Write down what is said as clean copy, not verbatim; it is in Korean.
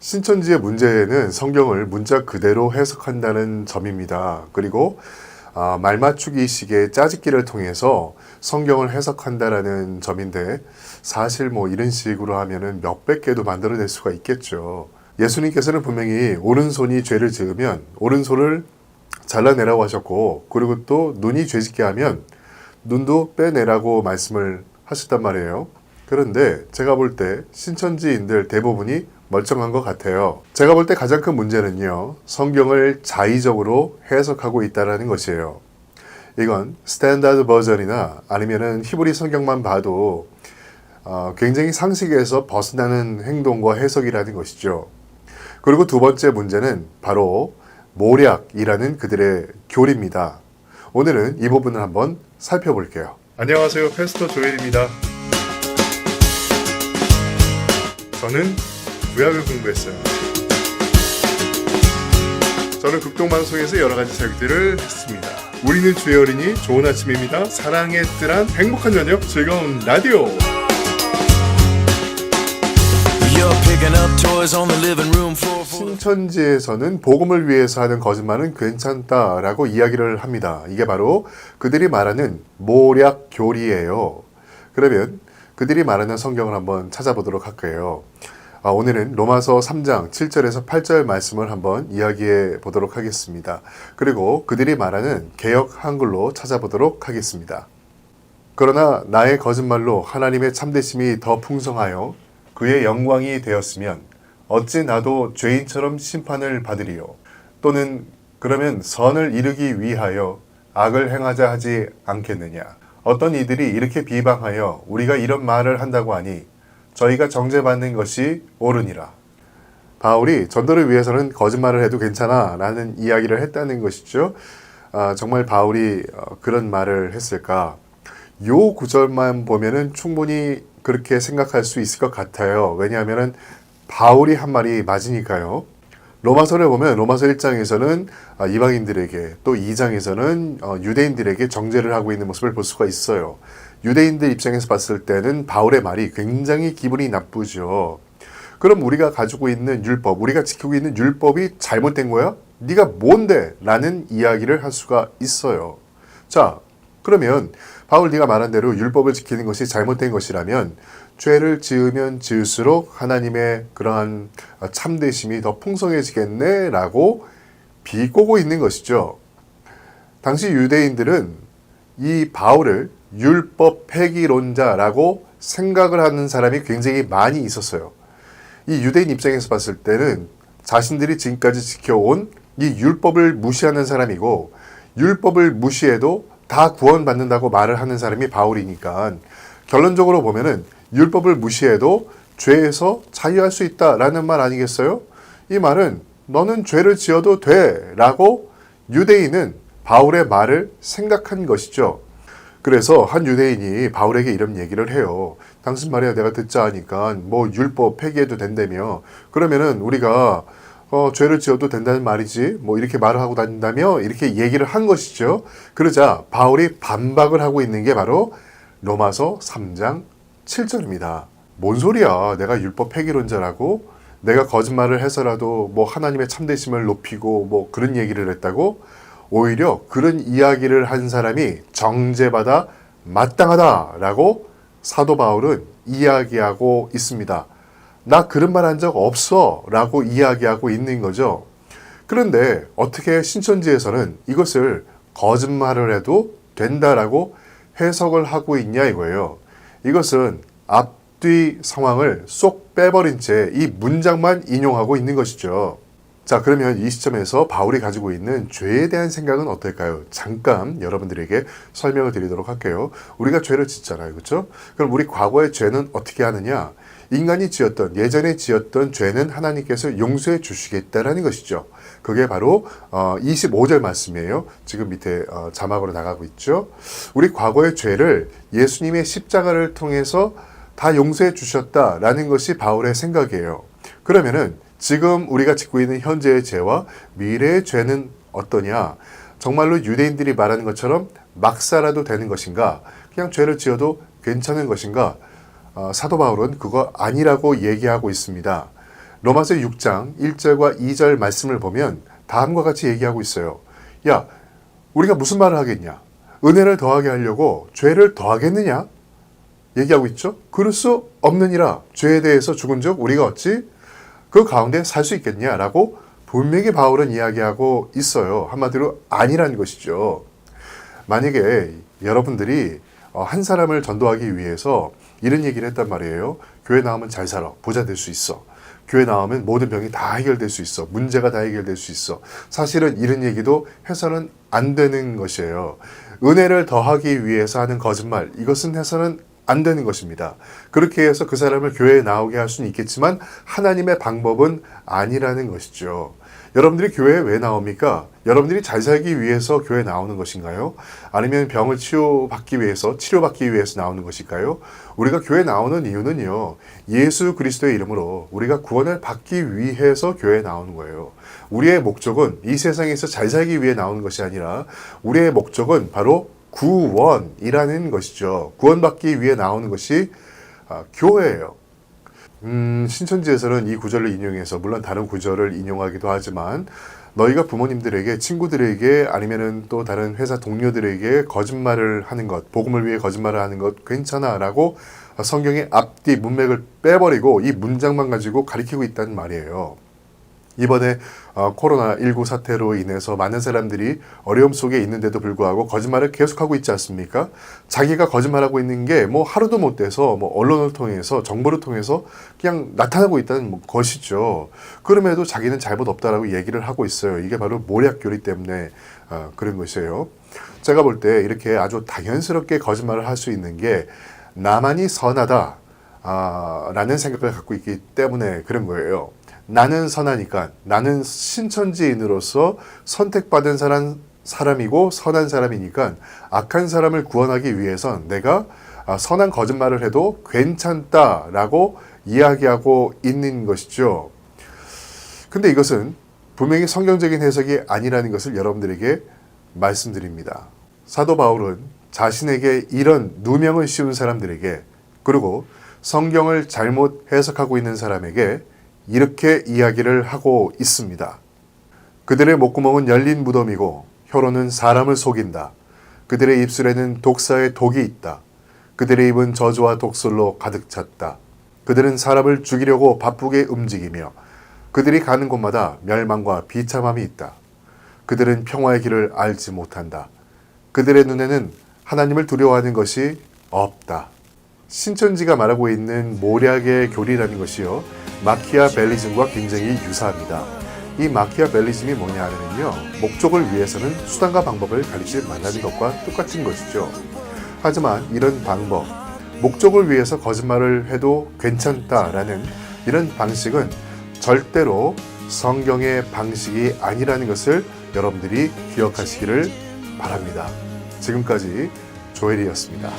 신천지의 문제는 성경을 문자 그대로 해석한다는 점입니다. 그리고 말맞추기식의 짜집기를 통해서 성경을 해석한다라는 점인데 사실 이런 식으로 하면은 몇백 개도 만들어낼 수가 있겠죠. 예수님께서는 분명히 오른손이 죄를 지으면 오른손을 잘라내라고 하셨고, 그리고 또 눈이 죄짓게 하면 눈도 빼내라고 말씀을 하셨단 말이에요. 그런데 제가 볼 때 신천지인들 대부분이 멀쩡한 것 같아요. 제가 볼 때 가장 큰 문제는요, 성경을 자의적으로 해석하고 있다는 것이에요. 이건 스탠다드 버전이나 아니면은 히브리 성경만 봐도 굉장히 상식에서 벗어나는 행동과 해석이라는 것이죠. 그리고 두 번째 문제는 바로 모략이라는 그들의 교리입니다. 오늘은 이 부분을 한번 살펴볼게요. 안녕하세요. 패스터 조엘입니다. 저는 구약을 공부했어요. 저는 극동방송에서 여러 가지 설교들을 했습니다. 우리는 주의 어린이 좋은 아침입니다. 사랑의 뜰한 행복한 저녁 즐거운 라디오. 신천지에서는 복음을 위해서 하는 거짓말은 괜찮다라고 이야기를 합니다. 이게 바로 그들이 말하는 모략 교리예요. 그러면 그들이 말하는 성경을 한번 찾아보도록 할게요. 오늘은 로마서 3장 7절에서 8절 말씀을 한번 이야기해 보도록 하겠습니다. 그리고 그들이 말하는 개역 한글로 찾아보도록 하겠습니다. 그러나 나의 거짓말로 하나님의 참되심이 더 풍성하여 그의 영광이 되었으면 어찌 나도 죄인처럼 심판을 받으리요. 또는 그러면 선을 이루기 위하여 악을 행하자 하지 않겠느냐. 어떤 이들이 이렇게 비방하여 우리가 이런 말을 한다고 하니 저희가 정죄받는 것이 옳으니라. 바울이 전도를 위해서는 거짓말을 해도 괜찮아 라는 이야기를 했다는 것이죠. 정말 바울이 그런 말을 했을까? 요 구절만 보면은 충분히 그렇게 생각할 수 있을 것 같아요. 왜냐하면은 바울이 한 말이 맞으니까요. 로마서를 보면 로마서 1장에서는 이방인들에게, 또 2장에서는 유대인들에게 정죄를 하고 있는 모습을 볼 수가 있어요. 유대인들 입장에서 봤을 때는 바울의 말이 굉장히 기분이 나쁘죠. 그럼 우리가 가지고 있는 율법, 우리가 지키고 있는 율법이 잘못된 거야? 네가 뭔데? 라는 이야기를 할 수가 있어요. 자, 그러면 바울 네가 말한 대로 율법을 지키는 것이 잘못된 것이라면 죄를 지으면 지을수록 하나님의 그러한 참되심이 더 풍성해지겠네 라고 비꼬고 있는 것이죠. 당시 유대인들은 이 바울을 율법 폐기론자라고 생각을 하는 사람이 굉장히 많이 있었어요. 이 유대인 입장에서 봤을 때는 자신들이 지금까지 지켜온 이 율법을 무시하는 사람이고, 율법을 무시해도 다 구원받는다고 말을 하는 사람이 바울이니까 결론적으로 보면은 율법을 무시해도 죄에서 자유할 수 있다라는 말 아니겠어요? 이 말은 너는 죄를 지어도 돼 라고 유대인은 바울의 말을 생각한 것이죠. 그래서 한 유대인이 바울에게 이런 얘기를 해요. 당신 말이야 내가 듣자 하니까 율법 폐기해도 된다며. 그러면은 우리가 죄를 지어도 된다는 말이지 이렇게 말을 하고 다닌다며 이렇게 얘기를 한 것이죠. 그러자 바울이 반박을 하고 있는 게 바로 로마서 3장 7절입니다. 뭔 소리야. 내가 율법 폐기론자라고? 내가 거짓말을 해서라도 하나님의 참되심을 높이고 그런 얘기를 했다고? 오히려 그런 이야기를 한 사람이 정죄받아 마땅하다라고 사도 바울은 이야기하고 있습니다. 나 그런 말 한 적 없어 라고 이야기하고 있는 거죠. 그런데 어떻게 신천지에서는 이것을 거짓말을 해도 된다라고 해석을 하고 있냐 이거예요. 이것은 앞뒤 상황을 쏙 빼버린 채 이 문장만 인용하고 있는 것이죠. 자, 그러면 이 시점에서 바울이 가지고 있는 죄에 대한 생각은 어떨까요? 잠깐 여러분들에게 설명을 드리도록 할게요. 우리가 죄를 짓잖아요. 그렇죠? 그럼 우리 과거의 죄는 어떻게 하느냐? 인간이 예전에 지었던 죄는 하나님께서 용서해 주시겠다라는 것이죠. 그게 바로 25절 말씀이에요. 지금 밑에 자막으로 나가고 있죠. 우리 과거의 죄를 예수님의 십자가를 통해서 다 용서해 주셨다라는 것이 바울의 생각이에요. 그러면은 지금 우리가 짓고 있는 현재의 죄와 미래의 죄는 어떠냐? 정말로 유대인들이 말하는 것처럼 막 살아도 되는 것인가? 그냥 죄를 지어도 괜찮은 것인가? 사도 바울은 그거 아니라고 얘기하고 있습니다. 로마서 6장 1절과 2절 말씀을 보면 다음과 같이 얘기하고 있어요. 야, 우리가 무슨 말을 하겠냐? 은혜를 더하게 하려고 죄를 더하겠느냐? 얘기하고 있죠. 그럴 수 없느니라. 죄에 대해서 죽은 적 우리가 어찌 그 가운데 살 수 있겠냐라고 분명히 바울은 이야기하고 있어요. 한마디로 아니라는 것이죠. 만약에 여러분들이 한 사람을 전도하기 위해서 이런 얘기를 했단 말이에요. 교회 나오면 잘 살아. 부자 될 수 있어. 교회 나오면 모든 병이 다 해결될 수 있어. 문제가 다 해결될 수 있어. 사실은 이런 얘기도 해서는 안 되는 것이에요. 은혜를 더하기 위해서 하는 거짓말, 이것은 해서는 안 되는 것입니다. 그렇게 해서 그 사람을 교회에 나오게 할 수는 있겠지만 하나님의 방법은 아니라는 것이죠. 여러분들이 교회에 왜 나옵니까? 여러분들이 잘 살기 위해서 교회에 나오는 것인가요? 아니면 병을 치료받기 위해서 나오는 것일까요? 우리가 교회에 나오는 이유는요, 예수 그리스도의 이름으로 우리가 구원을 받기 위해서 교회에 나오는 거예요. 우리의 목적은 이 세상에서 잘 살기 위해 나오는 것이 아니라 우리의 목적은 바로 구원이라는 것이죠. 구원받기 위해 나오는 것이 교회예요. 신천지에서는 이 구절을 인용해서, 물론 다른 구절을 인용하기도 하지만, 너희가 부모님들에게, 친구들에게, 아니면은 또 다른 회사 동료들에게 거짓말을 하는 것, 복음을 위해 거짓말을 하는 것 괜찮아 라고 성경의 앞뒤 문맥을 빼버리고 이 문장만 가지고 가리키고 있다는 말이에요. 이번에 코로나19 사태로 인해서 많은 사람들이 어려움 속에 있는데도 불구하고 거짓말을 계속하고 있지 않습니까? 자기가 거짓말하고 있는 게 뭐 하루도 못 돼서 뭐 언론을 통해서, 정보를 통해서 그냥 나타나고 있다는 것이죠. 그럼에도 자기는 잘못 없다라고 얘기를 하고 있어요. 이게 바로 모략교리 때문에 그런 것이에요. 제가 볼 때 이렇게 아주 당연스럽게 거짓말을 할 수 있는 게 나만이 선하다 라는 생각을 갖고 있기 때문에 그런 거예요. 나는 선하니까, 나는 신천지인으로서 선택받은 사람이고 선한 사람이니까 악한 사람을 구원하기 위해선 내가 선한 거짓말을 해도 괜찮다라고 이야기하고 있는 것이죠. 근데 이것은 분명히 성경적인 해석이 아니라는 것을 여러분들에게 말씀드립니다. 사도 바울은 자신에게 이런 누명을 씌운 사람들에게, 그리고 성경을 잘못 해석하고 있는 사람에게 이렇게 이야기를 하고 있습니다. 그들의 목구멍은 열린 무덤이고 혀로는 사람을 속인다. 그들의 입술에는 독사의 독이 있다. 그들의 입은 저주와 독설로 가득 찼다. 그들은 사람을 죽이려고 바쁘게 움직이며 그들이 가는 곳마다 멸망과 비참함이 있다. 그들은 평화의 길을 알지 못한다. 그들의 눈에는 하나님을 두려워하는 것이 없다. 신천지가 말하고 있는 모략의 교리라는 것이요, 마키아벨리즘과 굉장히 유사합니다. 이 마키아벨리즘이 뭐냐 하면요, 목적을 위해서는 수단과 방법을 가리지 말라는 것과 똑같은 것이죠. 하지만 이런 방법, 목적을 위해서 거짓말을 해도 괜찮다라는 이런 방식은 절대로 성경의 방식이 아니라는 것을 여러분들이 기억하시기를 바랍니다. 지금까지 조엘이었습니다.